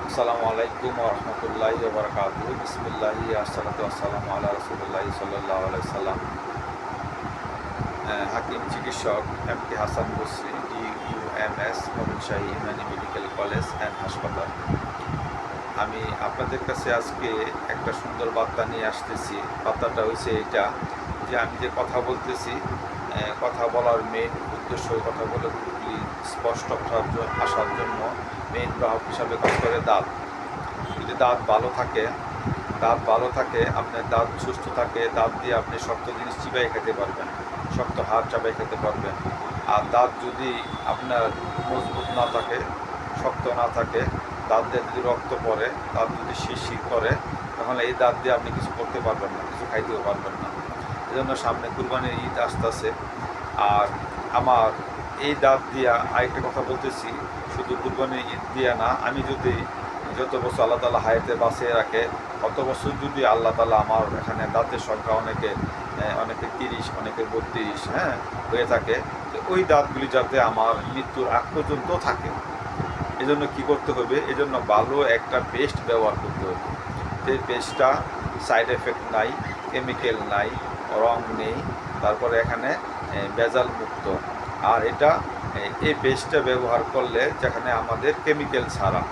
আসসালামু আলাইকুম ওয়া রাহমাতুল্লাহি ওয়া বারাকাতুহু। বিসমিল্লাহি আসসালাতু ওয়াসসালামু আলা রাসূলিল্লাহি সাল্লাল্লাহু আলাইহি সাল্লাম। হাকিম চিকিৎসক এমকে হাসান বসরি, DUMS, মোমিন শাহী ইমানি মেডিকেল কলেজ অ্যান্ড হাসপাতাল। আমি আপনাদের কাছে আজকে একটা সুন্দর বার্তা নিয়ে আসতেছি। বার্তাটা হচ্ছে এটা যে আমি যে কথা বলতেছি, কথা বলার মেইন উদ্দেশ্য, কথা বলে পুরোপুরি স্পষ্ট আসার জন্য মেইন বাহক হিসাবে কাজ করে দাঁত। যদি দাঁত ভালো থাকে, আপনার দাঁত সুস্থ থাকে, দাঁত দিয়ে আপনি শক্ত জিনিস চিবাই খেতে পারবেন, শক্ত হাড় চাবাই খেতে পারবেন। আর দাঁত যদি আপনার মজবুত না থাকে, শক্ত না থাকে, দাঁত দিয়ে যদি রক্ত পড়ে, দাঁত যদি শিরশির করে, তাহলে এই দাঁত দিয়ে আপনি কিছু করতে পারবেন না, কিছু খাইতেও পারবেন না। এই জন্য সামনে কুরবানির ঈদ আসতেছে। আর আমার এই দাঁত দিয়া আরেকটা কথা বলতেছি, শুধু কুরবানির ঈদ দিয়া না, আমি যদি যত বছর আল্লাহ তালা হায়াতে বাঁচিয়ে রাখে, অত বছর যদি আল্লাহ তালা আমার এখানে দাঁতের সংখ্যা অনেকে 30, অনেকের 32 হয়ে থাকে, তো ওই দাঁতগুলি যাতে আমার মৃত্যুর আগ পর্যন্ত থাকে, এজন্য কী করতে হবে? এজন্য ভালো একটা পেস্ট ব্যবহার করতে হবে। যে পেস্টটা সাইড এফেক্ট নাই, কেমিক্যাল নাই, রং নেই, তারপরে এখানে ভেজাল মুক্ত। আর এটা এই পেস্টটা ব্যবহার করলে যেখানে আমাদের কেমিক্যাল ছাড়া,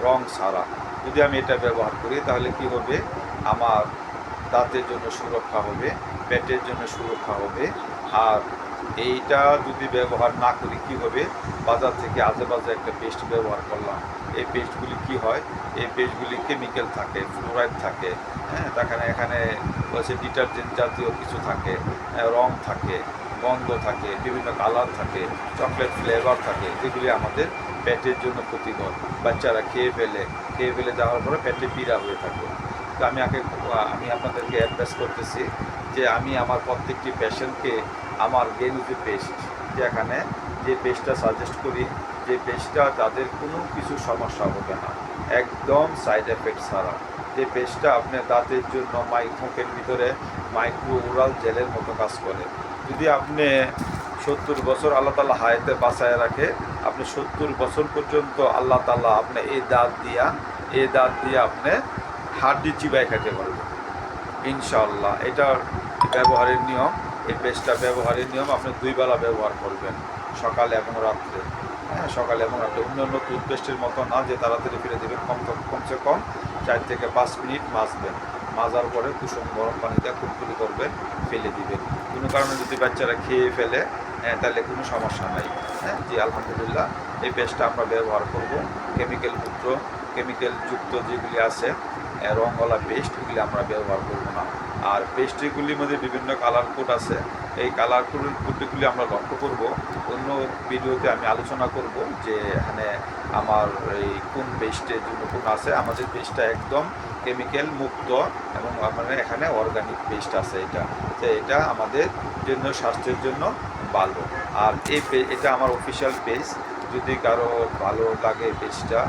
রং ছাড়া যদি আমি এটা ব্যবহার করি, তাহলে কি হবে? আমার দাঁতের জন্য সুরক্ষা হবে, পেটের জন্য সুরক্ষা হবে। আর এইটা যদি ব্যবহার না করি কি হবে? বাজার থেকে আজে বাজে একটা পেস্ট ব্যবহার করলাম, এই পেস্টগুলি কি হয়? এই পেস্টগুলি কেমিক্যাল থাকে, ফ্লোরাইড থাকে, এখানে বলছে ডিটারজেন্ট জাতীয় কিছু থাকে, রং থাকে, গন্ধ থাকে, বিভিন্ন কালার থাকে, চকলেট ফ্লেভার থাকে, যেগুলি আমাদের পেটের জন্য ক্ষতিকর। বাচ্চারা খেয়ে ফেলে যাওয়ার পরে পেটে পীড়া হয়ে থাকে। তো আমি আপনাদেরকে অ্যাডভাইস করতেছি যে আমি আমার প্রত্যেকটি পেশেন্টকে আমার গেনুজি পেস্ট, যেখানে যে পেস্টটা সাজেস্ট করি, যে পেস্টটা তাদের কোনো কিছু সমস্যা হবে না, একদম সাইড এফেক্ট ছাড়া। যে পেস্টটা আপনার দাঁতের জন্য মুখের ভিতরে মাইক্রো ওরাল জেলের মতো কাজ করে। যদি আপনি 70 বছর আল্লাহ তালা হায়াতে বাঁচায় রাখে, আপনি 70 বছর পর্যন্ত আল্লাহ তালা আপনি এই দাঁত দিয়ে আপনি হাড্ডি চিবাই খেতে পারবেন ইনশাআল্লাহ। এটার ব্যবহারের নিয়ম, এই পেস্টটা ব্যবহারের নিয়ম, আপনি 2 বেলা ব্যবহার করবেন, সকালে এবং রাত্রে। সকালে এবং রাত্রে। অন্যান্য টুথপেস্টের মতো না যে তাড়াতাড়ি ফেলে দেবেন, কমসে কম 4 থেকে 5 মিনিট মাজবেন। মাজার পরে কুসুম গরম পানিতে কুলকুলি করবেন, ফেলে দিবেন। কোনো কারণে যদি বাচ্চারা খেয়ে ফেলে, তাহলে কোনো সমস্যা নাই। জি আলহামদুলিল্লাহ, এই পেস্টটা আমরা ব্যবহার করব। কেমিক্যাল যুক্ত যেগুলি আছে, রঙওয়ালা পেস্ট, এগুলি আমরা ব্যবহার করব না। আর পেস্ট্রিগুলির মধ্যে বিভিন্ন কালার কোড আছে, এই কালার কোডগুলি আমরা লক্ষ্য করব। অন্য ভিডিওতে আমি আলোচনা করব যে এখানে আমার এই কোন পেস্টের জন্য কোন আছে। আমাদের পেস্টটা একদম কেমিক্যাল মুক্ত এবং মানে এখানে অর্গানিক পেস্ট আছে। এটা আমাদের জন্য, স্বাস্থ্যের জন্য ভালো। আর এটা আমার অফিসিয়াল পেজ। যদি কারো ভালো লাগে পেজটা,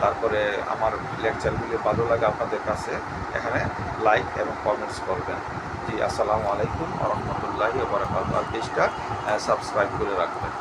তারপরে আমার লেকচারগুলি ভালো লাগে আপনাদের কাছে, এখানে লাইক এবং কমেন্টস করবেন। জি আসসালামু আলাইকুম ওয়া রাহমাতুল্লাহি ওয়া বারাকাতুহু। আর পেজটা সাবস্ক্রাইব করে রাখবেন।